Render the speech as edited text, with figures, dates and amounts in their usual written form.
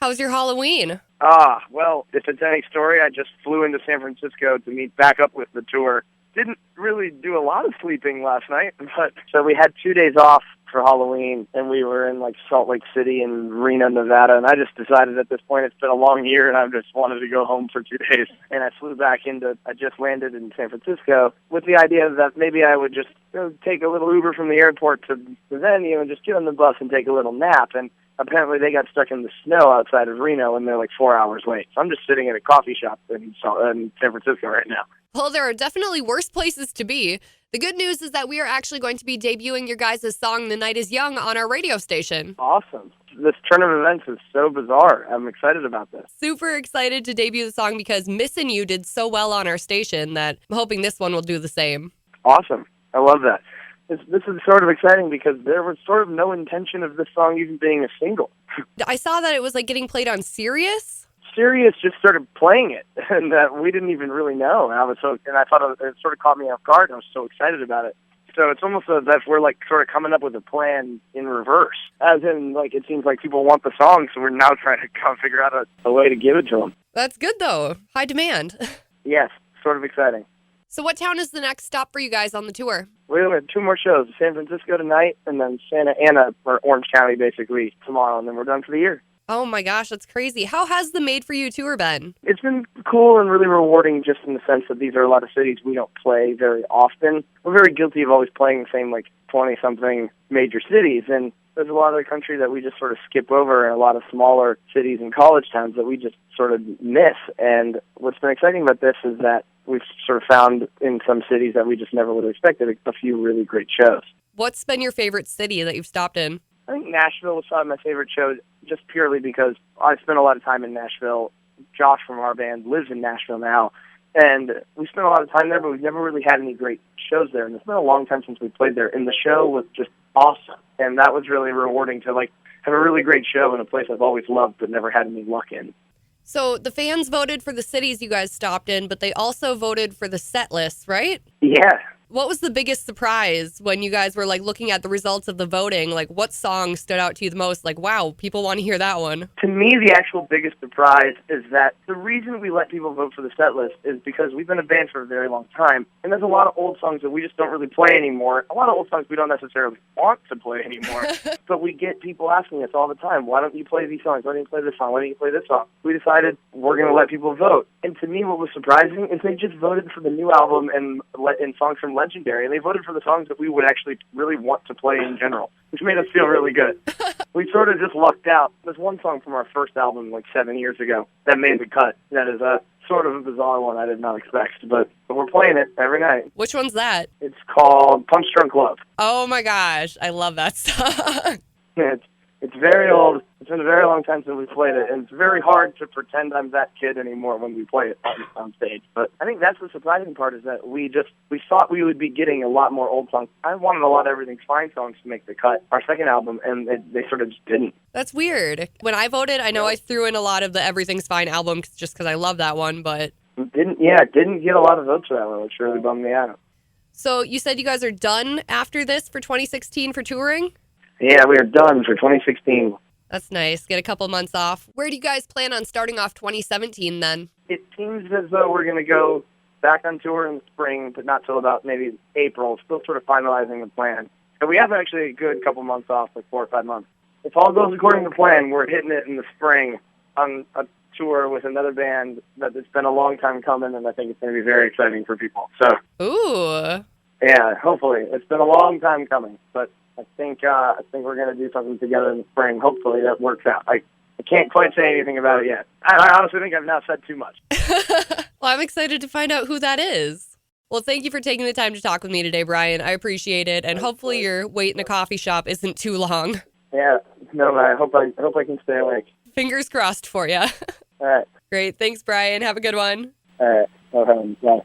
How's your Halloween? Well, if it's any story, I just flew into San Francisco to meet back up with the tour. Didn't really do a lot of sleeping last night, but so we had 2 days off for Halloween, and we were in like Salt Lake City and Reno, Nevada, and I just decided at this point it's been a long year and I just wanted to go home for 2 days. And I flew back I just landed in San Francisco with the idea that maybe I would just take a little Uber from the airport to the venue and just get on the bus and take a little nap. And apparently they got stuck in the snow outside of Reno and they're like 4 hours late. So I'm just sitting at a coffee shop in San Francisco right now. Well, there are definitely worse places to be. The good news is that we are actually going to be debuting your guys' song, The Night is Young, on our radio station. Awesome. This turn of events is so bizarre. I'm excited about this. Super excited to debut the song because Missin' You did so well on our station that I'm hoping this one will do the same. Awesome. I love that. This is sort of exciting because there was sort of no intention of this song even being a single. I saw that it was like getting played on Sirius. Sirius just started playing it, and we didn't even really know. And I thought it sort of caught me off guard, and I was so excited about it. So it's almost as if we're like sort of coming up with a plan in reverse, as in like it seems like people want the song, so we're now trying to figure out a way to give it to them. That's good though. High demand. Yes, sort of exciting. So what town is the next stop for you guys on the tour? We have 2 more shows: San Francisco tonight, and then Santa Ana or Orange County basically tomorrow, and then we're done for the year. Oh my gosh, that's crazy. How has the Made for You tour been? It's been cool and really rewarding just in the sense that these are a lot of cities we don't play very often. We're very guilty of always playing the same 20-something major cities, and there's a lot of the country that we just sort of skip over, and a lot of smaller cities and college towns that we just sort of miss. And what's been exciting about this is that we've sort of found in some cities that we just never would have expected a few really great shows. What's been your favorite city that you've stopped in? I think Nashville was probably my favorite show just purely because I spent a lot of time in Nashville. Josh from our band lives in Nashville now, and we spent a lot of time there, but we've never really had any great shows there. And it's been a long time since we played there, and the show was just awesome. And that was really rewarding to have a really great show in a place I've always loved but never had any luck in. So the fans voted for the cities you guys stopped in, but they also voted for the set list, right? Yeah. What was the biggest surprise when you guys were looking at the results of the voting? What song stood out to you the most? Wow, people want to hear that one. To me, the actual biggest surprise is that the reason we let people vote for the set list is because we've been a band for a very long time, and there's a lot of old songs that we just don't really play anymore. A lot of old songs we don't necessarily want to play anymore, but we get people asking us all the time, why don't you play these songs? Why don't you play this song? Why don't you play this song? We decided we're going to let people vote. And to me, what was surprising is they just voted for the new album and songs from Legendary, and they voted for the songs that we would actually really want to play in general, which made us feel really good. We sort of just lucked out. There's one song from our first album 7 years ago that made the cut. That is sort of a bizarre one I did not expect, but we're playing it every night. Which one's that? It's called Punch Drunk Love. Oh my gosh, I love that song. It's very old. It's been a very long time since we played it, and it's very hard to pretend I'm that kid anymore when we play it on stage. But I think that's the surprising part is that we thought we would be getting a lot more old songs. I wanted a lot of Everything's Fine songs to make the cut, our second album, and they sort of just didn't. That's weird. When I voted, I know I threw in a lot of the Everything's Fine album just because I love that one, but... It didn't get a lot of votes for that one, which really bummed me out. So you said you guys are done after this for 2016 for touring? Yeah, we are done for 2016. That's nice. Get a couple months off. Where do you guys plan on starting off 2017 then? It seems as though we're going to go back on tour in the spring, but not till about maybe April. Still sort of finalizing the plan. So we have actually a good couple months off, 4 or 5 months. If all goes according to plan, we're hitting it in the spring on a tour with another band that it's been a long time coming, and I think it's going to be very exciting for people. So, ooh. Yeah, hopefully. It's been a long time coming, but I think we're going to do something together in the spring. Hopefully that works out. I can't quite say anything about it yet. I honestly think I've now said too much. Well, I'm excited to find out who that is. Well, thank you for taking the time to talk with me today, Brian. I appreciate it, and hopefully your wait in a coffee shop isn't too long. Yeah, no, I hope I can stay awake. Fingers crossed for you. All right. Great. Thanks, Brian. Have a good one. All right. Bye.